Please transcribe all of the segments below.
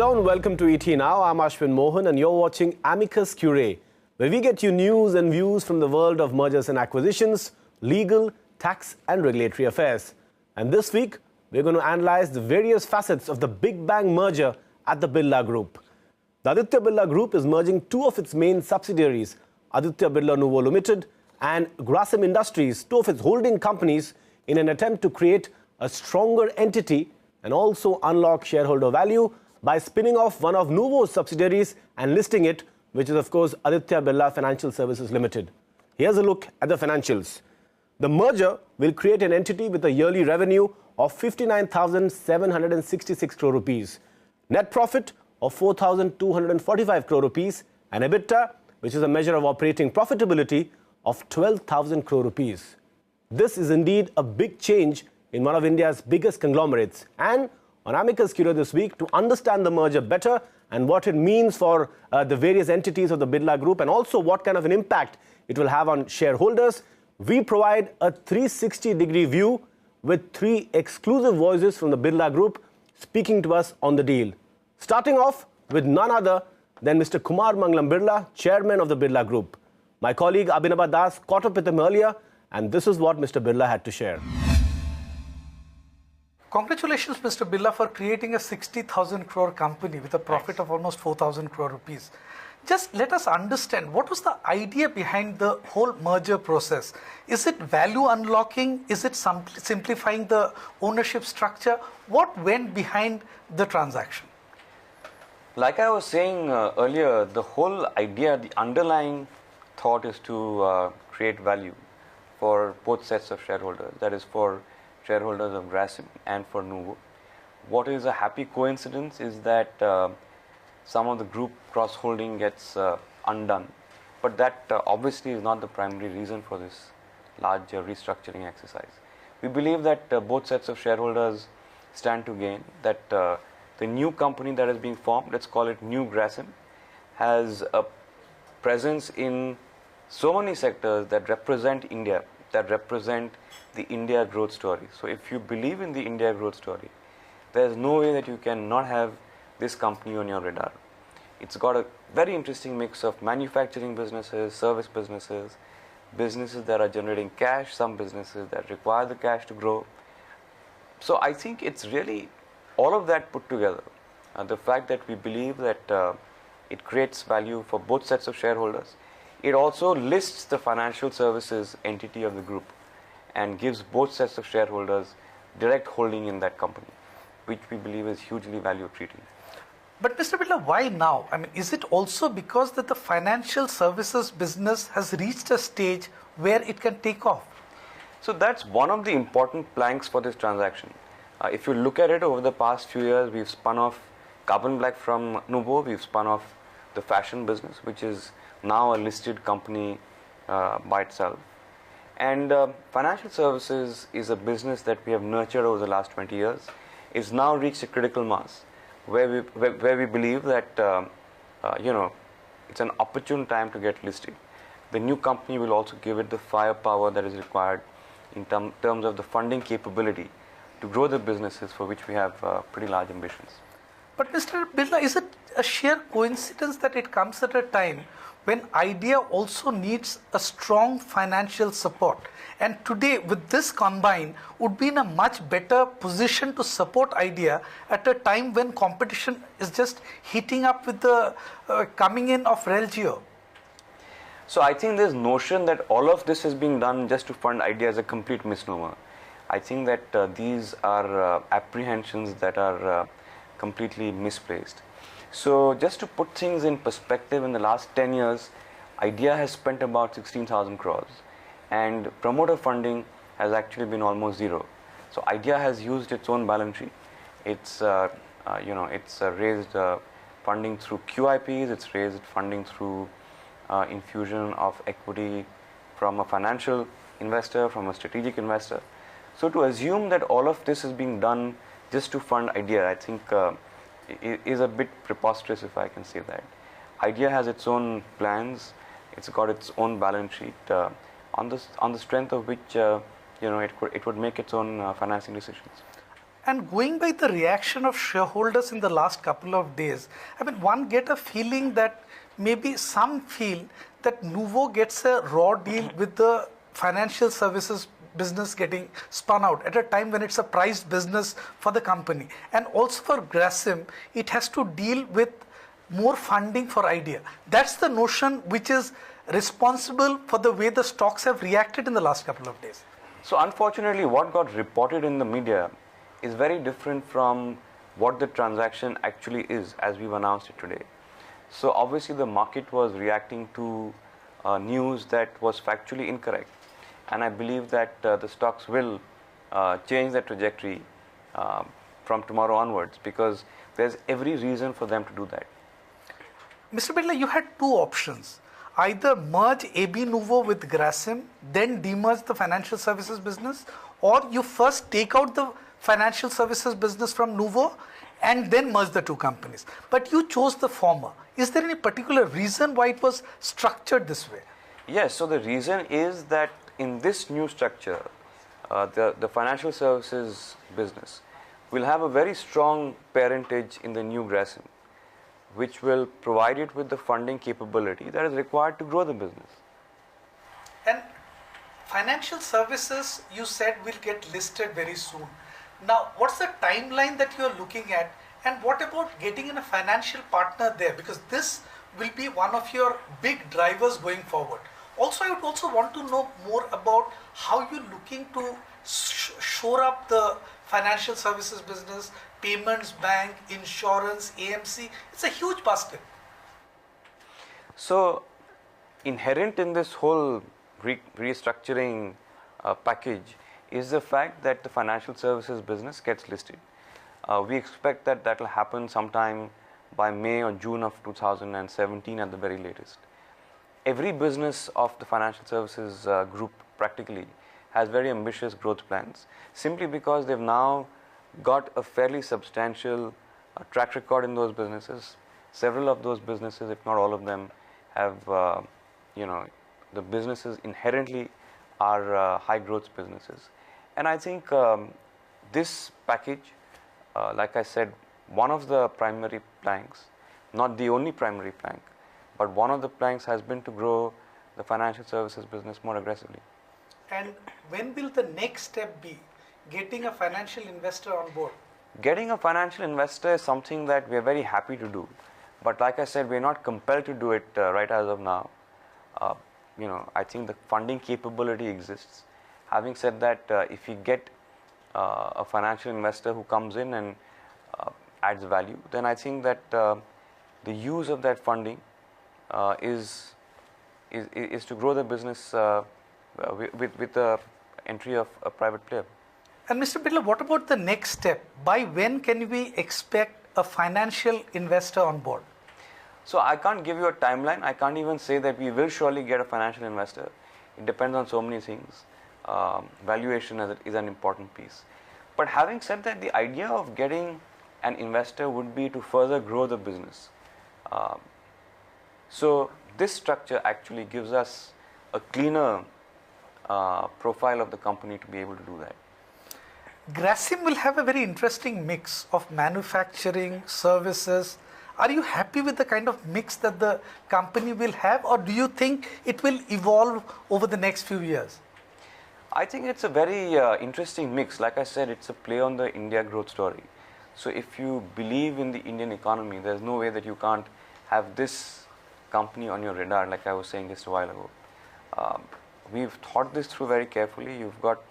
Hello and welcome to ET Now. I'm Ashwin Mohan and you're watching Amicus Curiae, where we get you news and views from the world of mergers and acquisitions, legal, tax and regulatory affairs. And this week, we're going to analyze the various facets of the Big Bang merger at the Birla Group. The Aditya Birla Group is merging two of its main subsidiaries, Aditya Birla Nuvo Limited and Grasim Industries, two of its holding companies, in an attempt to create a stronger entity and also unlock shareholder value by spinning off one of Nuvo's subsidiaries and listing it, which is of course Aditya Birla Financial Services Limited. Here's a look at the financials. The merger will create an entity with a yearly revenue of 59,766 crore rupees, net profit of 4,245 crore rupees, and EBITDA, which is a measure of operating profitability, of 12,000 crore rupees. This is indeed a big change in one of India's biggest conglomerates. And on Amicus Curiae this week, to understand the merger better and what it means for the various entities of the Birla Group and also what kind of an impact it will have on shareholders, we provide a 360-degree view with three exclusive voices from the Birla Group speaking to us on the deal. Starting off with none other than Mr. Kumar Mangalam Birla, chairman of the Birla Group. My colleague Abhinava Das caught up with him earlier, and this is what Mr. Birla had to share. Congratulations, Mr. Birla, for creating a 60,000 crore company with a profit of almost 4,000 crore rupees. Just let us understand, what was the idea behind the whole merger process? Is it value unlocking? Is it simplifying the ownership structure? What went behind the transaction? Like I was saying earlier, the whole idea, the underlying thought is to create value for both sets of shareholders, that is for shareholders of Grasim and for Nuvo. What is a happy coincidence is that some of the group cross-holding gets undone, but that obviously is not the primary reason for this large restructuring exercise. We believe that both sets of shareholders stand to gain, that the new company that is being formed, let's call it New Grasim, has a presence in so many sectors that represent India, that represent the India growth story. So if you believe in the India growth story, there's no way that you can not have this company on your radar. It's got a very interesting mix of manufacturing businesses, service businesses, businesses that are generating cash, some businesses that require the cash to grow. So I think it's really all of that put together. The fact that we believe that it creates value for both sets of shareholders. It also lists the financial services entity of the group and gives both sets of shareholders direct holding in that company, which we believe is hugely value accreting. But Mr. Birla, why now? I mean, is it also because that the financial services business has reached a stage where it can take off? So that's one of the important planks for this transaction. If you look at it over the past few years, we've spun off Carbon Black from Nuvo, we've spun off the fashion business, which is now a listed company by itself. And financial services is a business that we have nurtured over the last 20 years. It's now reached a critical mass where we believe that it's an opportune time to get listed. The new company will also give it the firepower that is required in terms of the funding capability to grow the businesses for which we have pretty large ambitions. But Mr. Birla, is it a sheer coincidence that it comes at a time when Idea also needs a strong financial support? And today, with this combined, would be in a much better position to support Idea at a time when competition is just heating up with the coming in of RelGeo. So I think this notion that all of this is being done just to fund Idea is a complete misnomer. I think that these are apprehensions that are completely misplaced. So just to put things in perspective, in the last 10 years, Idea has spent about 16,000 crores and promoter funding has actually been almost zero. So Idea has used its own balance sheet. It's raised funding through QIPs, it's raised funding through infusion of equity from a financial investor, from a strategic investor. So to assume that all of this is being done just to fund Idea, I think is a bit preposterous, if I can say that. Idea has its own plans, it's got its own balance sheet, on the strength of which it would make its own financing decisions. And going by the reaction of shareholders in the last couple of days, I mean, one get a feeling that maybe some feel that Nuvo gets a raw deal with the financial services business getting spun out at a time when it's a prized business for the company. And also for Grasim, it has to deal with more funding for idea. That's the notion which is responsible for the way the stocks have reacted in the last couple of days. So unfortunately, what got reported in the media is very different from what the transaction actually is as we've announced it today. So obviously the market was reacting to news that was factually incorrect. And I believe that the stocks will change their trajectory from tomorrow onwards, because there's every reason for them to do that. Mr. Birla, you had two options. Either merge AB Nuvo with Grasim, then demerge the financial services business, or you first take out the financial services business from Nuvo and then merge the two companies. But you chose the former. Is there any particular reason why it was structured this way? Yes, so the reason is that in this new structure, the financial services business will have a very strong parentage in the new Grasim, which will provide it with the funding capability that is required to grow the business. And financial services, you said, will get listed very soon. Now, what's the timeline that you're looking at, and what about getting in a financial partner there? Because this will be one of your big drivers going forward. Also, I would also want to know more about how you're looking to shore up the financial services business, payments, bank, insurance, AMC. It's a huge basket. So, inherent in this whole restructuring package is the fact that the financial services business gets listed. We expect that that will happen sometime by May or June of 2017 at the very latest. Every business of the financial services group practically has very ambitious growth plans, simply because they've now got a fairly substantial track record in those businesses. Several of those businesses, if not all of them, have, the businesses inherently are high growth businesses. And I think this package, like I said, one of the primary planks, not the only primary plank, but one of the planks has been to grow the financial services business more aggressively. And when will the next step be? Getting a financial investor on board? Getting a financial investor is something that we are very happy to do. But like I said, we are not compelled to do it right as of now. I think the funding capability exists. Having said that, if we get a financial investor who comes in and adds value, then I think that the use of that funding is to grow the business with the entry of a private player. And Mr. Birla, what about the next step? By when can we expect a financial investor on board? So I can't give you a timeline. I can't even say that we will surely get a financial investor. It depends on so many things. Valuation is an important piece. But having said that, the idea of getting an investor would be to further grow the business. So this structure actually gives us a cleaner profile of the company to be able to do that. Grasim will have a very interesting mix of manufacturing, services. Are you happy with the kind of mix that the company will have, or do you think it will evolve over the next few years? I think it's a very interesting mix. Like I said, it's a play on the India growth story. So if you believe in the Indian economy, there's no way that you can't have this company on your radar, like I was saying just a while ago. We've thought this through very carefully. You've got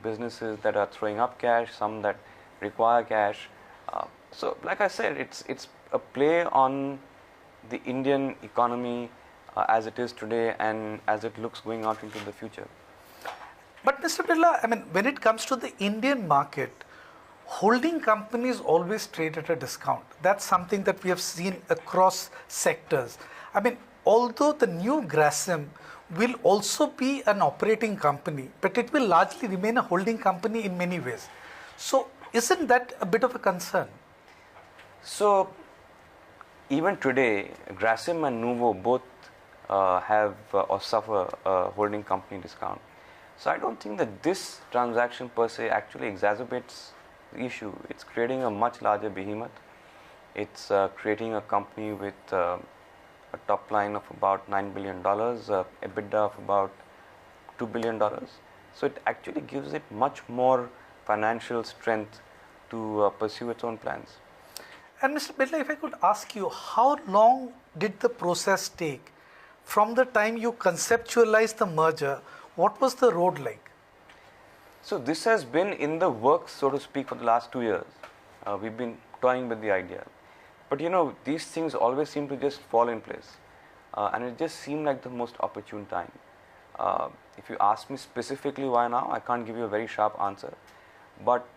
businesses that are throwing up cash, some that require cash. So like I said, it's a play on the Indian economy as it is today and as it looks going out into the future. But Mr. Birla, I mean, when it comes to the Indian market, holding companies always trade at a discount. That's something that we have seen across sectors. I mean, although the new Grasim will also be an operating company, but it will largely remain a holding company in many ways. So isn't that a bit of a concern? So even today, Grasim and Nuvo both have or suffer a holding company discount. So I don't think that this transaction per se actually exacerbates the issue. It's creating a much larger behemoth. It's creating a company with a top line of about $9 billion, EBITDA of about $2 billion. So it actually gives it much more financial strength to pursue its own plans. And Mr. Birla, if I could ask you, how long did the process take? From the time you conceptualized the merger, what was the road like? So this has been in the works, so to speak, for the last 2 years. We've been toying with the idea. But you know, these things always seem to just fall in place. And it just seemed like the most opportune time. If you ask me specifically why now, I can't give you a very sharp answer. But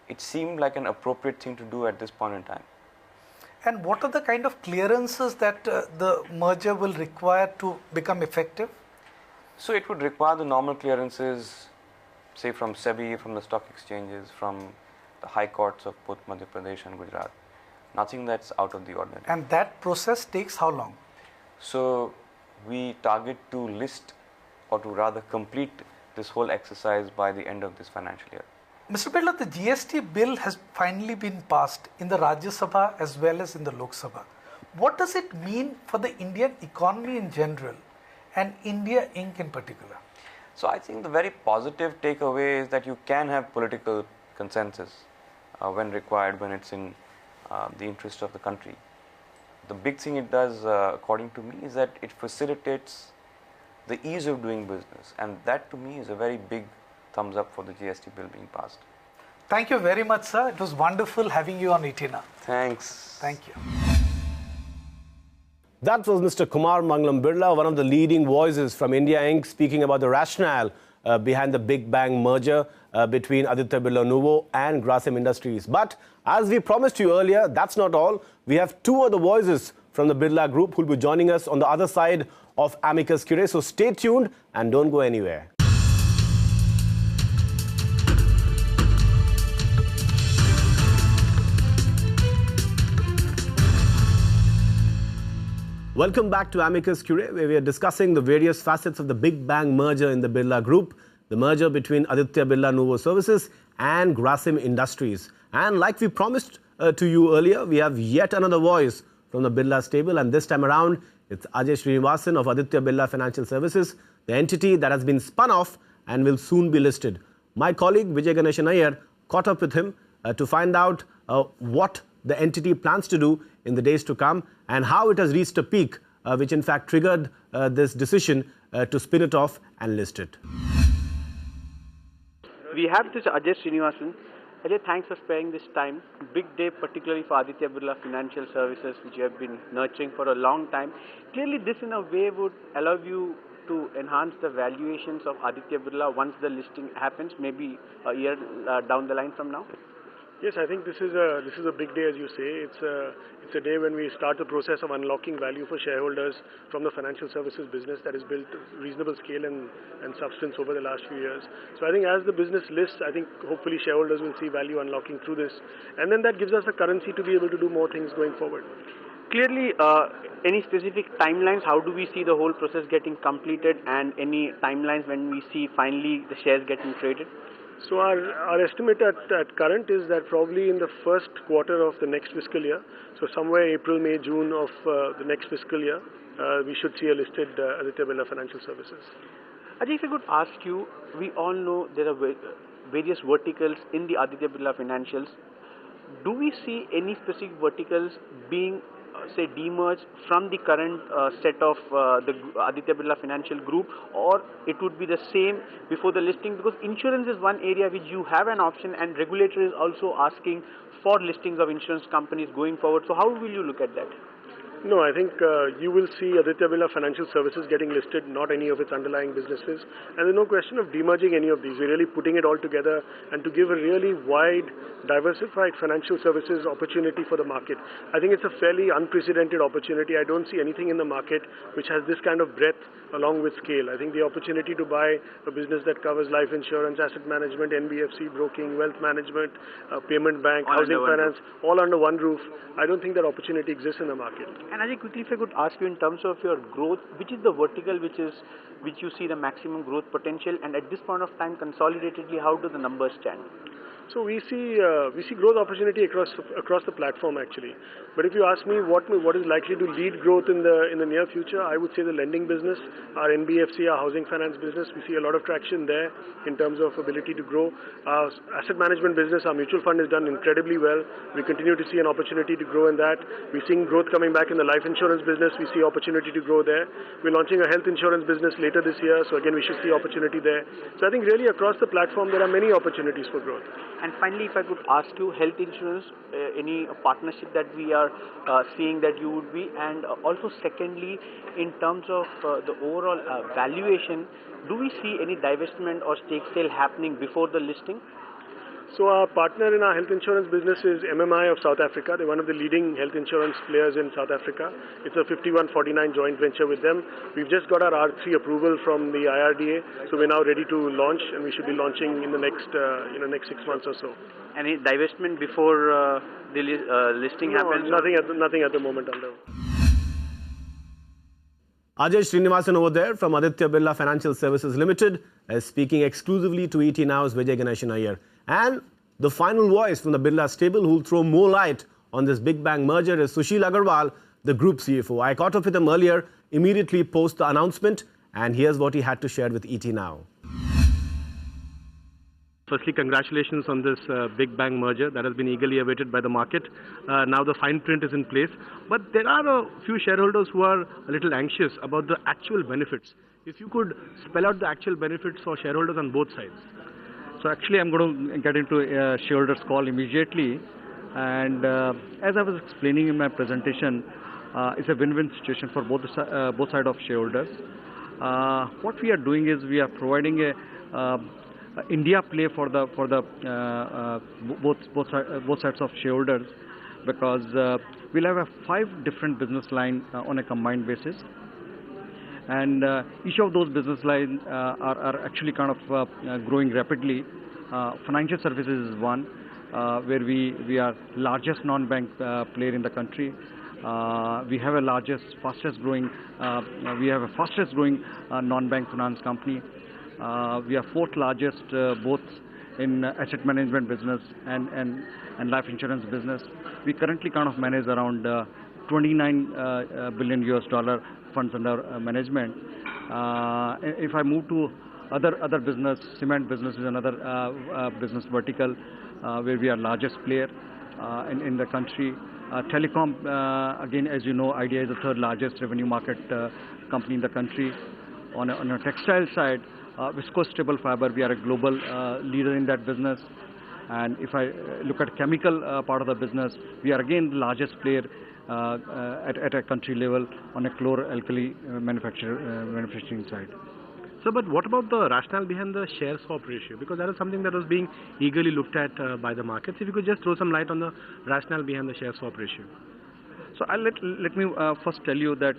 it seemed like an appropriate thing to do at this point in time. And what are the kind of clearances that the merger will require to become effective? So it would require the normal clearances, say from SEBI, from the stock exchanges, from the high courts of both Madhya Pradesh and Gujarat. Nothing that's out of the ordinary. And that process takes how long? So we target to list, or to rather complete this whole exercise by the end of this financial year. Mr. Birla, the GST bill has finally been passed in the Rajya Sabha as well as in the Lok Sabha. What does it mean for the Indian economy in general and India Inc. in particular? So I think the very positive takeaway is that you can have political consensus when required, when it's in the interest of the country. The big thing it does, according to me, is that it facilitates the ease of doing business, and that to me is a very big thumbs up for the GST bill being passed. Thank you very much, sir. It was wonderful having you on Etina. Thanks. Thank you. That was Mr. Kumar Mangalam Birla, one of the leading voices from India Inc., speaking about the rationale behind the Big Bang merger between Aditya Birla Nuvo and Grasim Industries. But as we promised you earlier, that's not all. We have two other voices from the Birla Group who will be joining us on the other side of Amicus Curiae. So stay tuned and don't go anywhere. Welcome back to Amicus Curiae, where we are discussing the various facets of the Big Bang merger in the Birla Group, the merger between Aditya Birla Nuvo Services and Grasim Industries. And like we promised to you earlier, we have yet another voice from the Birla stable, and this time around, it's Ajay Srinivasan of Aditya Birla Financial Services, the entity that has been spun off and will soon be listed. My colleague Vijay Ganeshan Iyer caught up with him to find out what the entity plans to do in the days to come and how it has reached a peak, which in fact triggered this decision to spin it off and list it. We have this Ajay Srinivasan. Ajay, thanks for sparing this time. Big day, particularly for Aditya Birla Financial Services, which you have been nurturing for a long time. Clearly, this in a way would allow you to enhance the valuations of Aditya Birla once the listing happens, maybe a year down the line from now. Yes, I think this is a big day, as you say. It's a day when we start the process of unlocking value for shareholders from the financial services business that has built reasonable scale and substance over the last few years. So I think as the business lists, I think hopefully shareholders will see value unlocking through this, and then that gives us a currency to be able to do more things going forward. Clearly, any specific timelines? How do we see the whole process getting completed, and any timelines when we see finally the shares getting traded? So our estimate at current is that probably in the first quarter of the next fiscal year, so somewhere April, May, June of the next fiscal year, we should see a listed Aditya Birla Financial Services. Ajay, if I could ask you, we all know there are various verticals in the Aditya Birla Financials. Do we see any specific verticals being say demerged from the current set of the Aditya Birla Financial Group, or it would be the same before the listing? Because insurance is one area which you have an option, and regulator is also asking for listings of insurance companies going forward. So how will you look at that? No, I think you will see Aditya Birla Financial Services getting listed, not any of its underlying businesses. And there's no question of demerging any of these. We're really putting it all together and to give a really wide, diversified financial services opportunity for the market. I think it's a fairly unprecedented opportunity. I don't see anything in the market which has this kind of breadth along with scale. I think the opportunity to buy a business that covers life insurance, asset management, NBFC, broking, wealth management, payment bank, housing finance, all under one roof, I don't think that opportunity exists in the market. And Ajay, quickly if I could ask you in terms of your growth, which is the vertical which you see the maximum growth potential, and at this point of time consolidatedly, how do the numbers stand? So we see growth opportunity across the platform actually. But if you ask me what is likely to lead growth in the near future, I would say the lending business, our NBFC, our housing finance business. We see a lot of traction there in terms of ability to grow. Our asset management business, our mutual fund has done incredibly well. We continue to see an opportunity to grow in that. We're seeing growth coming back in the life insurance business. We see opportunity to grow there. We're launching a health insurance business later this year, so again we should see opportunity there. So I think really across the platform there are many opportunities for growth. And finally, if I could ask you, health insurance, any partnership that we are seeing that you would be, and also secondly, in terms of the overall valuation, do we see any divestment or stake sale happening before the listing? So our partner in our health insurance business is MMI of South Africa. They're one of the leading health insurance players in South Africa. It's a 51-49 joint venture with them. We've just got our R3 approval from the IRDA, so we're now ready to launch, and we should be launching in the next 6 months or so. Any divestment before the listing happens? Nothing at the moment under. Ajay Srinivasan over there from Aditya Birla Financial Services Limited is speaking exclusively to ET Now's Vijay Ganeshan Iyer. And the final voice from the Birla stable who will throw more light on this Big Bang merger is Sushil Agarwal, the group CFO. I caught up with him earlier, immediately post the announcement, and here's what he had to share with ET Now. Firstly, congratulations on this Big Bang merger that has been eagerly awaited by the market. Now the fine print is in place, but there are a few shareholders who are a little anxious about the actual benefits. If you could spell out the actual benefits for shareholders on both sides. So actually I'm going to get into a shareholders call immediately, and as I was explaining in my presentation, it's a win-win situation for both sides of shareholders. What we are doing is we are providing a India play for the both sides of shareholders, because we'll have 5 different business lines on a combined basis, and each of those business lines are actually kind of growing rapidly. Financial services is one, where we are largest non-bank player in the country. We have a fastest growing non-bank finance company. We are 4th largest both in asset management business and life insurance business. We currently kind of manage around $29 billion funds under management. If I move to other business, cement business is another business vertical where we are largest player in the country. Telecom, again, as you know, Idea is the 3rd largest revenue market company in the country. On a textile side, viscose staple fiber, we are a global leader in that business. And if I look at chemical part of the business, we are again the largest player at a country level on a chlor-alkali manufacturing side. So, but what about the rationale behind the share swap ratio? Because that is something that was being eagerly looked at by the markets. If you could just throw some light on the rationale behind the share swap ratio. So let me first tell you that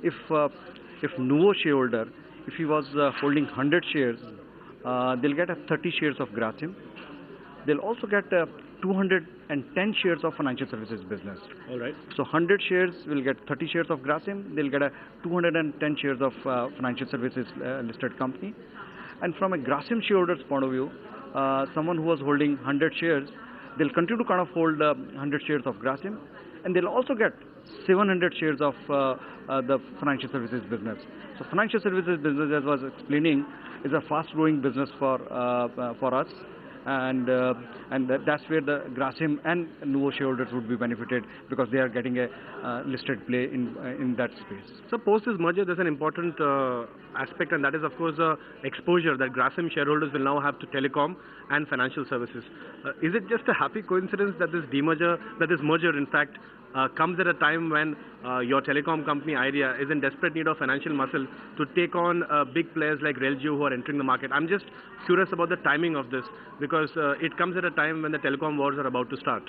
if Nuvo shareholder, if he was holding 100 shares, they'll get 30 shares of Grasim. They'll also get 210 shares of financial services business. All right. So 100 shares will get 30 shares of Grasim. They'll get 210 shares of financial services listed company. And from a Grasim shareholder's point of view, someone who was holding 100 shares, they'll continue to kind of hold 100 shares of Grasim, and they'll also get 700 shares of the financial services business. So financial services business, as I was explaining, is a fast-growing business for us. And that's where the Grasim and Nuvo shareholders would be benefited, because they are getting a listed play in that space. So post this merger, there's an important aspect, and that is of course the exposure that Grasim shareholders will now have to telecom and financial services. Is it just a happy coincidence that this merger in fact comes at a time when your telecom company Idea is in desperate need of financial muscle to take on big players like RailJio who are entering the market? I'm just curious about the timing of this, because it comes at a time when the telecom wars are about to start.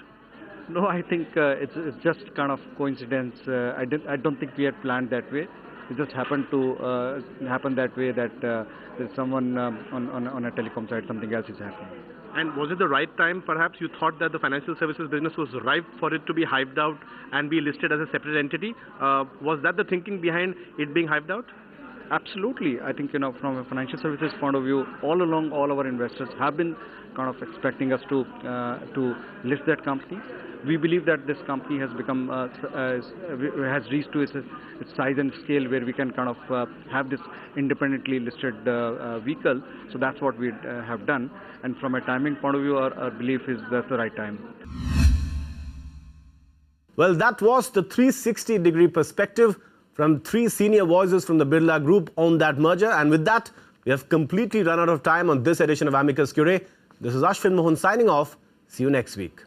No, I think it's just kind of coincidence. I don't think we had planned that way. It just happened to happen that way, that there's someone on a telecom side, something else is happening. And was it the right time? Perhaps you thought that the financial services business was ripe for it to be hived out and be listed as a separate entity. Was that the thinking behind it being hived out? Absolutely. I think, from a financial services point of view, all along, all our investors have been kind of expecting us to list that company. We believe that this company has become has reached to its size and scale where we can kind of have this independently listed vehicle. So that's what we have done. And from a timing point of view, our belief is that's the right time. Well, that was the 360-degree perspective from three senior voices from the Birla Group on that merger. And with that, we have completely run out of time on this edition of Amicus Curiae. This is Ashwin Mohan signing off. See you next week.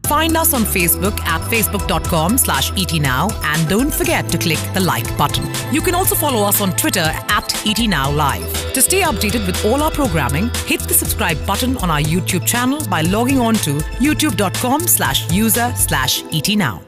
Find us on Facebook at facebook.com/ETNow and don't forget to click the like button. You can also follow us on Twitter at ETNowLive. To stay updated with all our programming, hit the subscribe button on our YouTube channel by logging on to youtube.com/user/ETNow.